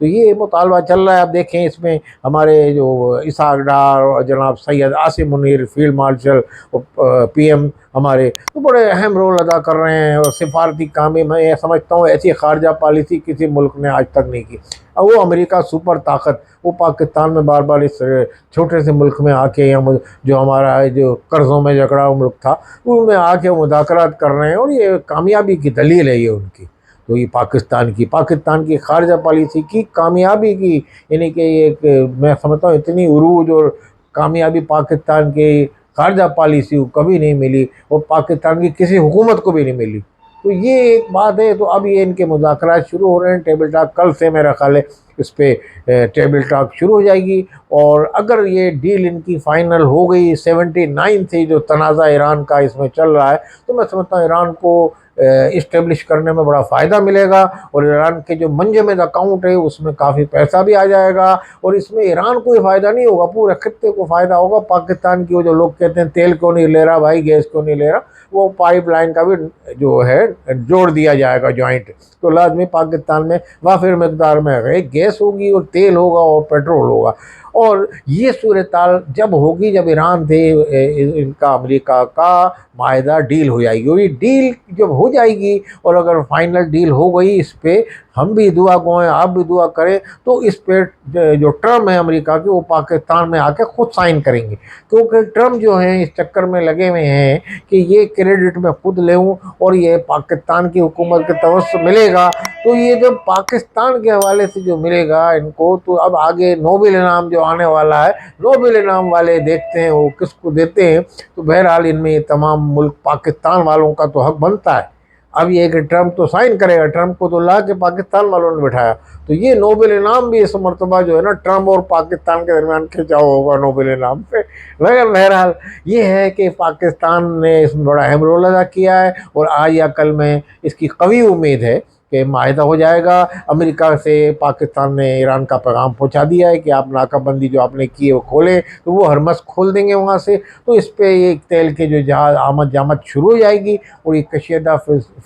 تو یہ مطالبہ چل رہا ہے. اب دیکھیں اس میں ہمارے جو اسحاق ڈار اور جناب Syed Asim Munir field marshal P M ہمارے تو بڑے اہم رول ادا کر رہے ہیں. اور سفارتی کام میں یہ سمجھتا ہوں ایسی خارجہ پالیسی کسی ملک نے آج تک نہیں کی. اب وہ امریکہ سپر طاقت وہ پاکستان میں بار بار اس چھوٹے سے ملک میں آ کے جو ہمارا جو قرضوں میں جکڑا ہوا ملک تھا ان میں آ کے مذاکرات کر رہے ہیں. اور یہ کامیابی کی دلیل ہے یہ ان کی. تو یہ پاکستان کی خارجہ پالیسی کی کامیابی کی یعنی کہ یہ میں سمجھتا ہوں اتنی عروج اور کامیابی پاکستان کی خارجہ پالیسی کو کبھی نہیں ملی اور پاکستان کی کسی حکومت کو بھی نہیں ملی. تو یہ ایک بات ہے. تو اب یہ ان کے مذاکرات شروع ہو رہے ہیں. ٹیبل ٹاک کل سے میرا خیال ہے اس پہ ٹیبل ٹاک شروع ہو جائے گی. اور اگر یہ ڈیل ان کی فائنل ہو گئی 79 سے جو تنازع ایران کا اس میں چل رہا ہے تو میں سمجھتا ہوں ایران کو اسٹیبلش کرنے میں بڑا فائدہ ملے گا. اور ایران کے جو منجمد اکاؤنٹ ہے اس میں کافی پیسہ بھی آ جائے گا. اور اس میں ایران کو ہی فائدہ نہیں ہوگا پورے خطے کو فائدہ ہوگا. پاکستان کی وہ جو لوگ کہتے ہیں تیل کیوں نہیں لے رہا بھائی گیس کیوں نہیں لے رہا وہ پائپ لائن کا بھی جو ہے جوڑ دیا جائے گا جوائنٹ. تو لازمی پاکستان میں وافر مقدار میں گیس ہوگی اور تیل ہوگا اور پیٹرول ہوگا. اور یہ صورتحال جب ہوگی جب ایران سے ان کا امریکہ کا معاہدہ ڈیل ہو جائے گی. اور یہ ڈیل جب ہو جائے گی اور اگر فائنل ڈیل ہو گئی اس پہ ہم بھی دعا گوئیں آپ بھی دعا کریں تو اس پہ جو ٹرمپ ہے امریکہ کے وہ پاکستان میں آ کے خود سائن کریں گے. کیونکہ ٹرمپ جو ہیں اس چکر میں لگے ہوئے ہیں کہ یہ کریڈٹ میں خود لوں اور یہ پاکستان کی حکومت کے توسط ملے گا. تو یہ جب پاکستان کے حوالے سے جو ملے گا ان کو تو اب آگے نوبل انعام جو آنے والا ہے نوبل انعام والے دیکھتے ہیں وہ کس کو دیتے ہیں. تو بہرحال ان میں تمام ملک پاکستان والوں کا تو حق بنتا ہے. اب یہ کہ ٹرمپ تو سائن کرے گا ٹرمپ کو تو لا کے پاکستان والوں نے بٹھایا تو یہ نوبل انعام بھی اس مرتبہ جو ہے نا ٹرمپ اور پاکستان کے درمیان کھینچا ہوگا نوبل انعام پہ. مگر بہرحال یہ ہے کہ پاکستان نے اس میں بڑا اہم رول ادا کیا ہے. اور آج یا کل میں اس کی قوی امید ہے کہ معاہدہ ہو جائے گا. امریکہ سے پاکستان نے ایران کا پیغام پہنچا دیا ہے کہ آپ ناکہ بندی جو آپ نے کی ہے وہ کھولیں تو وہ ہرمس کھول دیں گے وہاں سے. تو اس پہ ایک تیل کے جو جہاز آمد جامد شروع ہو جائے گی اور یہ کشیدہ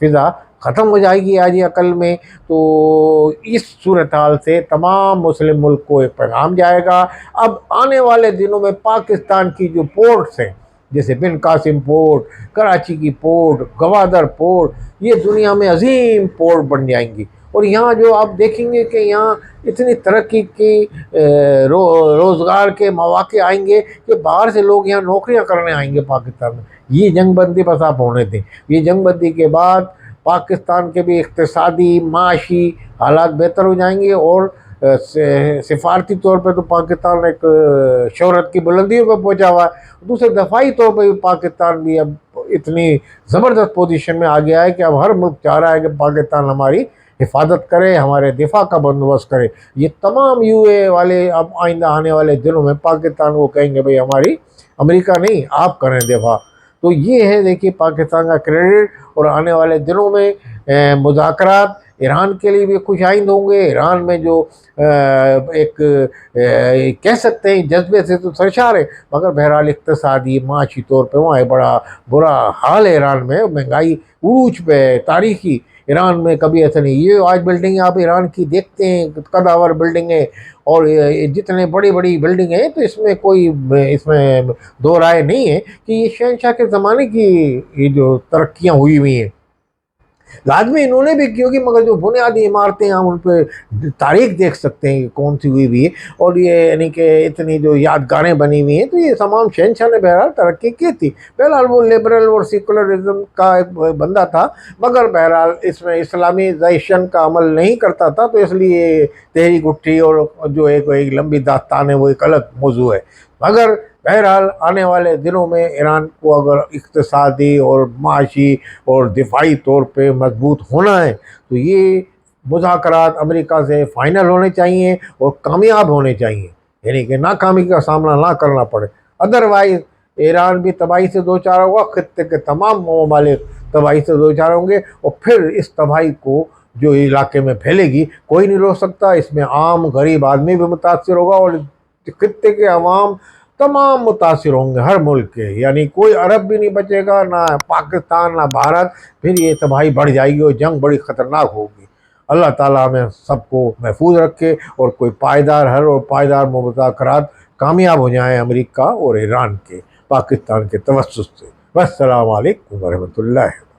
فضا ختم ہو جائے گی آج یا کل میں. تو اس صورتحال سے تمام مسلم ملک کو ایک پیغام جائے گا. اب آنے والے دنوں میں پاکستان کی جو پورٹس ہیں جیسے بن قاسم پورٹ کراچی کی پورٹ گوادر پورٹ یہ دنیا میں عظیم پورٹ بن جائیں گی. اور یہاں جو آپ دیکھیں گے کہ یہاں اتنی ترقی کی روزگار کے مواقع آئیں گے کہ باہر سے لوگ یہاں نوکریاں کرنے آئیں گے پاکستان میں. یہ جنگ بندی بس آپ ہونے دیں. یہ جنگ بندی کے بعد پاکستان کے بھی اقتصادی معاشی حالات بہتر ہو جائیں گے. اور سفارتی طور پہ تو پاکستان ایک شہرت کی بلندیوں پہ پہنچا ہوا ہے. دوسرے دفاعی طور پہ بھی پاکستان بھی اب اتنی زبردست پوزیشن میں آ گیا ہے کہ اب ہر ملک چاہ رہا ہے کہ پاکستان ہماری حفاظت کرے ہمارے دفاع کا بندوبست کرے. یہ تمام یو اے والے اب آئندہ آنے والے دنوں میں پاکستان کو کہیں گے بھئی ہماری امریکہ نہیں آپ کریں دفاع. تو یہ ہے دیکھیے پاکستان کا کریڈٹ. اور آنے والے دنوں میں مذاکرات ایران کے لیے بھی خوش آئند ہوں گے. ایران میں جو ایک کہہ سکتے ہیں جذبے سے تو سرشار ہے مگر بہرحال اقتصادی معاشی طور پہ وہاں بڑا برا حال ہے. ایران میں مہنگائی عروج پہ تاریخی ایران میں کبھی ایسا نہیں. یہ آج بلڈنگیں آپ ایران کی دیکھتے ہیں قدآور بلڈنگیں اور جتنے بڑی بڑی بلڈنگیں ہیں تو اس میں دو رائے نہیں ہے کہ یہ شہنشاہ کے زمانے کی یہ جو ترقیاں ہوئی ہوئی ہیں. لازمی انہوں نے بھی کیونکہ مگر جو بنیادی عمارتیں ہم ان پہ تاریخ دیکھ سکتے ہیں کہ کون سی ہوئی ہوئی ہے اور یہ یعنی کہ اتنی جو یادگاریں بنی ہوئی ہیں تو یہ تمام شہنشاہ نے بہرحال ترقی کی تھی. بہرحال وہ لبرل اور سیکولرزم کا ایک بندہ تھا مگر بہرحال اس میں اسلامیزیشن کا عمل نہیں کرتا تھا تو اس لیے تحریک اٹھی اور جو ایک لمبی داستان ہے وہ ایک الگ موضوع ہے. مگر بہرحال آنے والے دنوں میں ایران کو اگر اقتصادی اور معاشی اور دفاعی طور پہ مضبوط ہونا ہے تو یہ مذاکرات امریکہ سے فائنل ہونے چاہیے اور کامیاب ہونے چاہیے یعنی کہ ناکامی کا سامنا نہ کرنا پڑے. ادروائز ایران بھی تباہی سے دو چار ہوگا خطے کے تمام ممالک تباہی سے دو چار ہوں گے اور پھر اس تباہی کو جو علاقے میں پھیلے گی کوئی نہیں روک سکتا. اس میں عام غریب آدمی بھی متاثر ہوگا اور خطے کے عوام تمام متاثر ہوں گے ہر ملک کے. یعنی کوئی عرب بھی نہیں بچے گا نہ پاکستان نہ بھارت. پھر یہ تباہی بڑھ جائے گی اور جنگ بڑی خطرناک ہوگی. اللہ تعالیٰ ہمیں سب کو محفوظ رکھے اور کوئی پائیدار حل اور پائیدار مذاکرات کامیاب ہو جائیں امریکہ اور ایران کے پاکستان کے توسط سے۔ والسلام علیکم ورحمۃ اللہ۔